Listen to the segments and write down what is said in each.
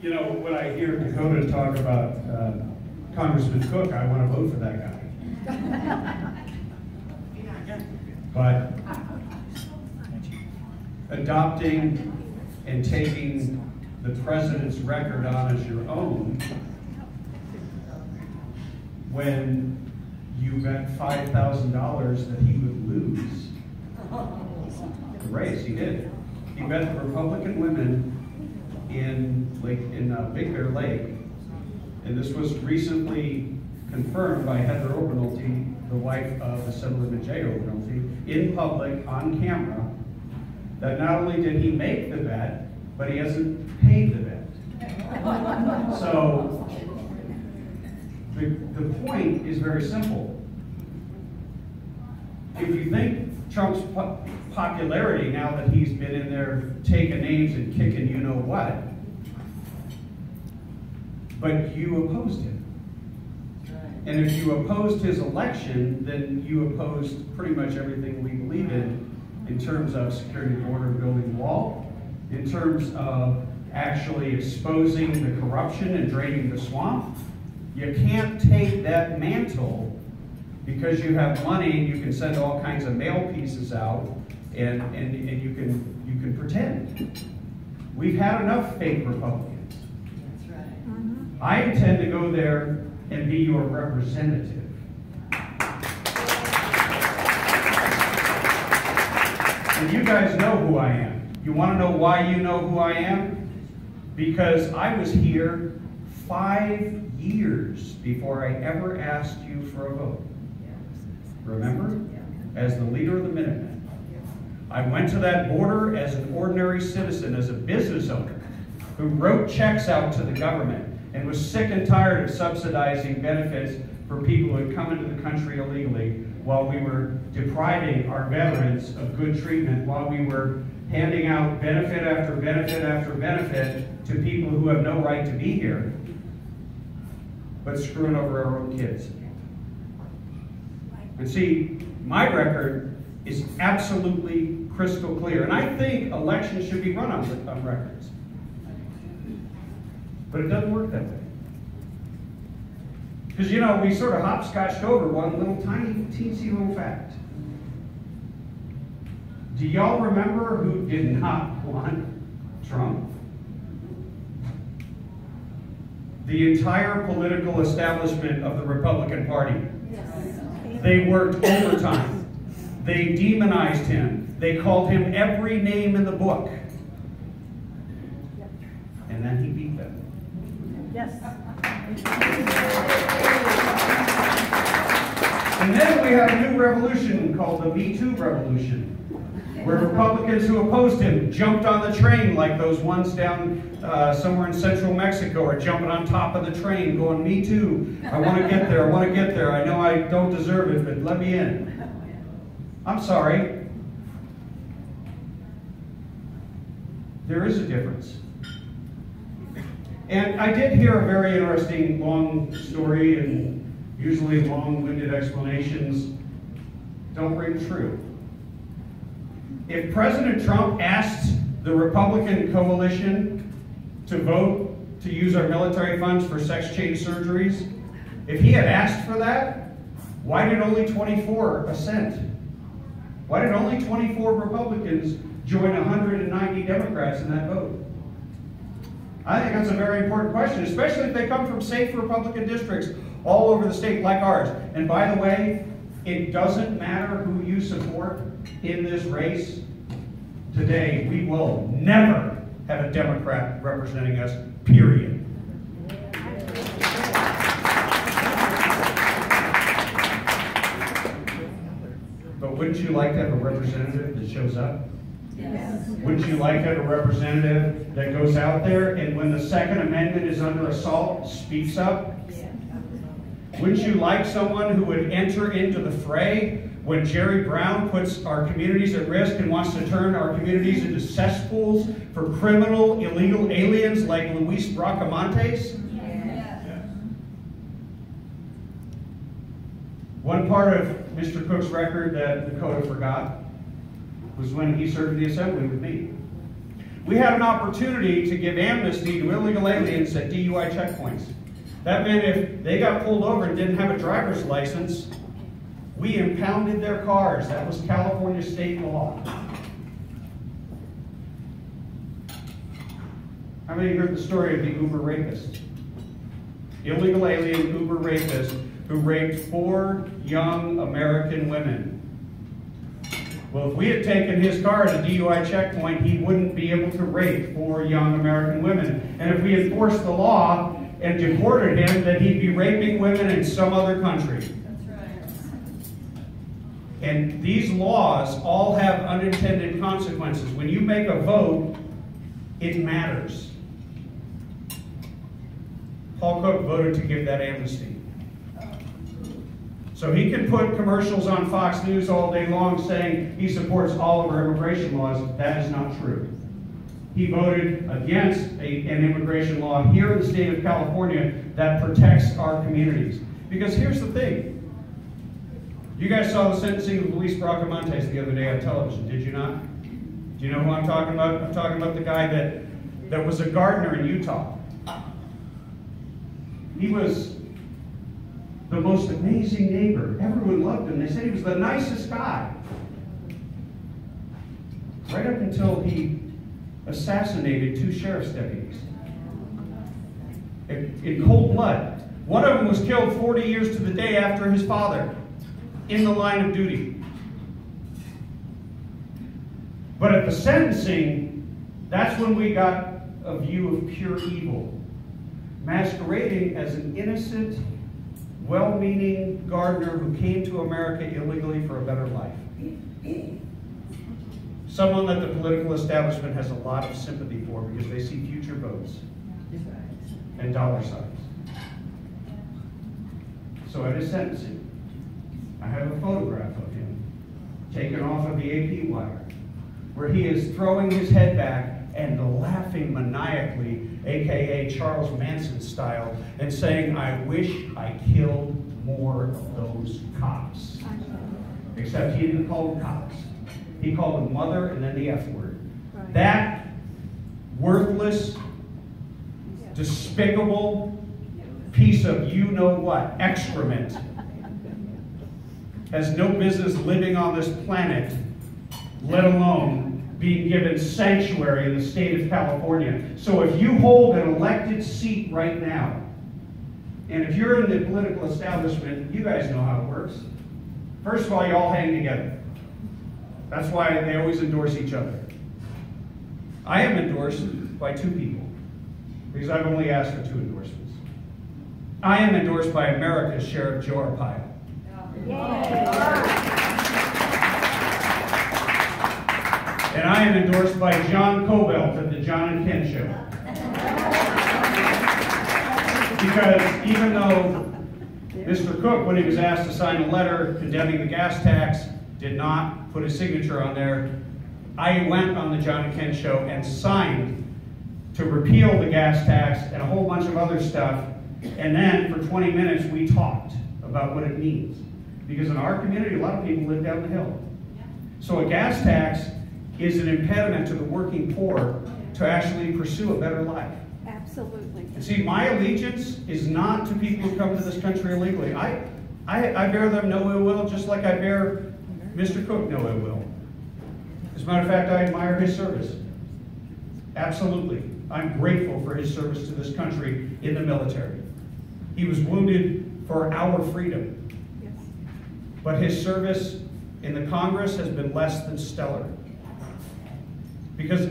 You know, when I hear Dakota talk about Congressman Cook, I want to vote for that guy. But adopting and taking the president's record on as your own, when you bet $5,000 that he would lose the race, he did. He bet the Republican women in Big Bear Lake, and this was recently confirmed by Heather Obernolte, the wife of Assemblyman Jay Obernolte, in public, on camera, that not only did he make the bet, but he hasn't paid the bet. So, the point is very simple. If you think Trump's popularity, now that he's been in there taking names and kicking you know what, but you opposed him. And if you opposed his election, then you opposed pretty much everything we believe in terms of securing the border, building the wall, in terms of actually exposing the corruption and draining the swamp. You can't take that mantle because you have money and you can send all kinds of mail pieces out and you can pretend. We've had enough fake Republicans. That's right. I intend to go there and be your representative. And you guys know who I am. You want to know why you know who I am? Because I was here 5 years before I ever asked you for a vote. Remember? As the leader of the Minutemen. I went to that border as an ordinary citizen, as a business owner, who wrote checks out to the government and was sick and tired of subsidizing benefits for people who had come into the country illegally, while we were depriving our veterans of good treatment, while we were handing out benefit after benefit after benefit to people who have no right to be here, but screwing over our own kids. And see, my record is absolutely crystal clear. And I think elections should be run on records. But it doesn't work that way. Because, you know, we sort of hopscotched over one little tiny, teensy little fact. Do y'all remember who did not want Trump? The entire political establishment of the Republican Party. They worked overtime. They demonized him. They called him every name in the book. And then he beat them. Yes. And then we had a new revolution called the Me Too revolution, where Republicans who opposed him jumped on the train like those ones down somewhere in central Mexico are jumping on top of the train going, me too. I want to get there. I want to get there. I know I don't deserve it, but let me in. I'm sorry. There is a difference. And I did hear a very interesting long story, and usually long-winded explanations don't ring true. If President Trump asked the Republican coalition to vote to use our military funds for sex change surgeries, if he had asked for that, why did only 24 assent? Why did only 24 Republicans join 190 Democrats in that vote? I think that's a very important question, especially if they come from safe Republican districts all over the state like ours. And by the way, it doesn't matter who you support in this race. Today, we will never have a Democrat representing us, period. But wouldn't you like to have a representative that shows up? Yes. Wouldn't you like to have a representative that goes out there and when the Second Amendment is under assault, speaks up? Yeah. Wouldn't you like someone who would enter into the fray when Jerry Brown puts our communities at risk and wants to turn our communities into cesspools for criminal, illegal aliens like Luis Bracamontes? Yeah. One part of Mr. Cook's record that Dakota forgot was when he served in the assembly with me. we had an opportunity to give amnesty to illegal aliens at DUI checkpoints. That meant if they got pulled over and didn't have a driver's license, we impounded their cars. That was California state law. How many heard the story of the Uber rapist? Illegal alien Uber rapist who raped 4 young American women. Well, if we had taken his car at a DUI checkpoint, he wouldn't be able to rape 4 young American women. And if we enforced the law and deported him, then he'd be raping women in some other country. That's right. And these laws all have unintended consequences. When you make a vote, it matters. Paul Cook voted to give that amnesty. So he can put commercials on Fox News all day long saying he supports all of our immigration laws. That is not true. He voted against an immigration law here in the state of California that protects our communities. Because here's the thing. You guys saw the sentencing of Luis Bracamontes the other day on television, did you not? Do you know who I'm talking about? I'm talking about the guy that was a gardener in Utah. He was the most amazing neighbor. Everyone loved him. They said he was the nicest guy. Right up until he assassinated 2 sheriff's deputies in cold blood. One of them was killed 40 years to the day after his father in the line of duty. But at the sentencing, that's when we got a view of pure evil, masquerading as an innocent, well-meaning gardener who came to America illegally for a better life. Someone that the political establishment has a lot of sympathy for because they see future votes and dollar signs. So at his sentencing, I have a photograph of him taken off of the AP wire, where he is throwing his head back and laughing maniacally, aka Charles Manson style, and saying, "I wish I killed more of those cops." Except he didn't call them cops. He called them mother and then the F word. Right. That worthless, despicable piece of you-know-what, excrement, has no business living on this planet, let alone being given sanctuary in the state of California. So if you hold an elected seat right now, and if you're in the political establishment, you guys know how it works. First of all, you all hang together. That's why they always endorse each other. I am endorsed by 2 people, because I've only asked for 2 endorsements. I am endorsed by America's Sheriff Joe Arpaio. And I am endorsed by John Cobelt at the John and Ken Show. Because even though Mr. Cook, when he was asked to sign a letter condemning the gas tax, did not put his signature on there, I went on the John and Ken Show and signed to repeal the gas tax and a whole bunch of other stuff. And then for 20 minutes we talked about what it means. Because in our community, a lot of people live down the hill. So a gas tax is an impediment to the working poor to actually pursue a better life. Absolutely. And see, my allegiance is not to people who come to this country illegally. I bear them no ill will, just like I bear Mr. Cook no ill will. As a matter of fact, I admire his service. Absolutely. I'm grateful for his service to this country in the military. He was wounded for our freedom. Yes. But his service in the Congress has been less than stellar. Because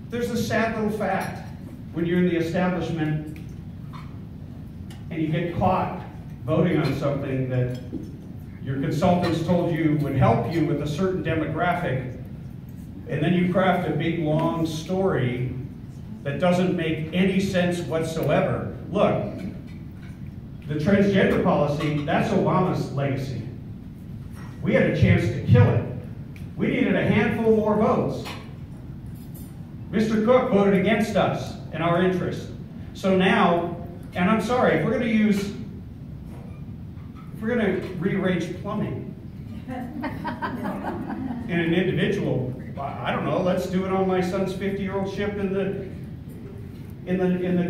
there's a sad little fact when you're in the establishment and you get caught voting on something that your consultants told you would help you with a certain demographic, and then you craft a big long story that doesn't make any sense whatsoever. Look, the transgender policy, that's Obama's legacy. We had a chance to kill it. We needed a handful more votes. Mr. Cook voted against us and our interests. So now, and I'm sorry, if we're going to rearrange plumbing in an individual I don't know, let's do it on my son's 50-year-old ship in the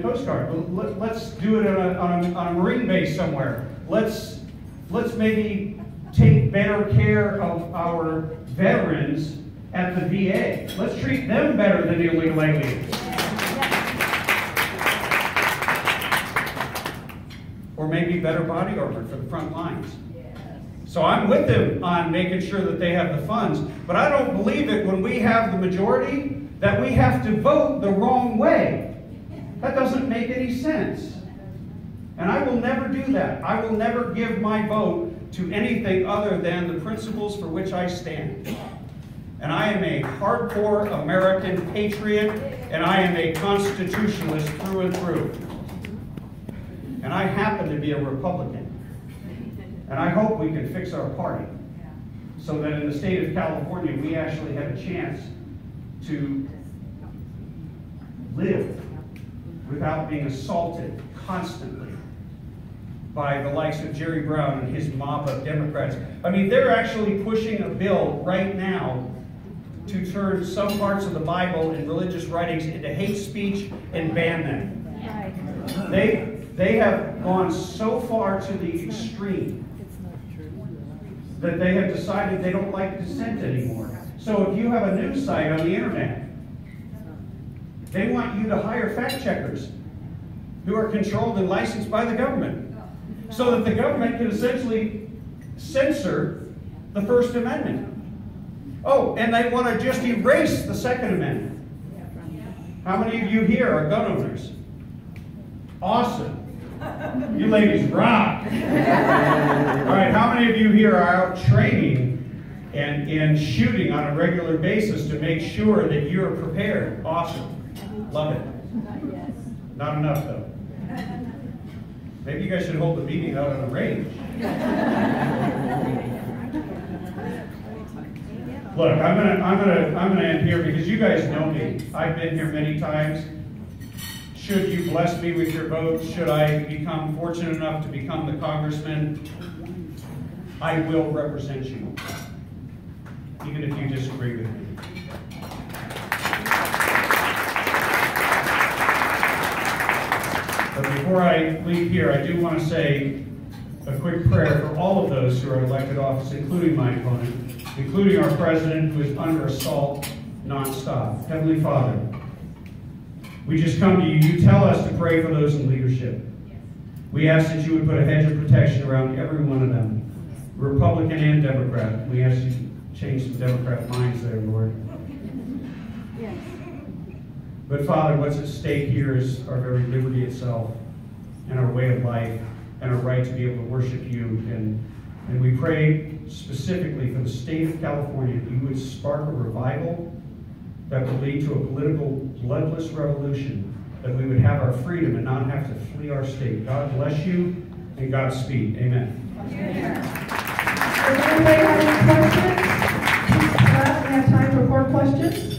Coast Guard. Let's do it on a Marine base somewhere. Let's maybe take better care of our veterans at the VA. Let's treat them better than illegal aliens. Or maybe better body armor for the front lines. So I'm with them on making sure that they have the funds, but I don't believe it when we have the majority that we have to vote the wrong way. That doesn't make any sense. And I will never do that. I will never give my vote to anything other than the principles for which I stand. And I am a hardcore American patriot, and I am a constitutionalist through and through. And I happen to be a Republican. And I hope we can fix our party so that in the state of California we actually have a chance to live without being assaulted constantly by the likes of Jerry Brown and his mob of Democrats. I mean, they're actually pushing a bill right now to turn some parts of the Bible and religious writings into hate speech and ban them. They have gone so far to the extreme that they have decided they don't like dissent anymore. So if you have a news site on the internet, they want you to hire fact checkers who are controlled and licensed by the government so that the government can essentially censor the First Amendment. Oh, and they want to just erase the Second Amendment. How many of you here are gun owners? Awesome. You ladies rock. All right, how many of you here are out training and shooting on a regular basis to make sure that you're prepared? Awesome. Love it. Not enough, though. Maybe you guys should hold the meeting out on a range. Look, I'm gonna end here because you guys know me. I've been here many times. Should you bless me with your vote, should I become fortunate enough to become the congressman, I will represent you, even if you disagree with me. But before I leave here, I do want to say a quick prayer for all of those who are in elected office, including my opponent, including our president, who is under assault nonstop. Heavenly Father, we just come to you. You tell us to pray for those in leadership. We ask that you would put a hedge of protection around every one of them, Republican and Democrat. We ask you to change some Democrat minds there, Lord. Yes. But Father, what's at stake here is our very liberty itself and our way of life and our right to be able to worship you. And we pray specifically for the state of California that you would spark a revival that would lead to a political bloodless revolution, that we would have our freedom and not have to flee our state. God bless you and Godspeed. Amen. Does anybody have any questions? We have time for 4 questions.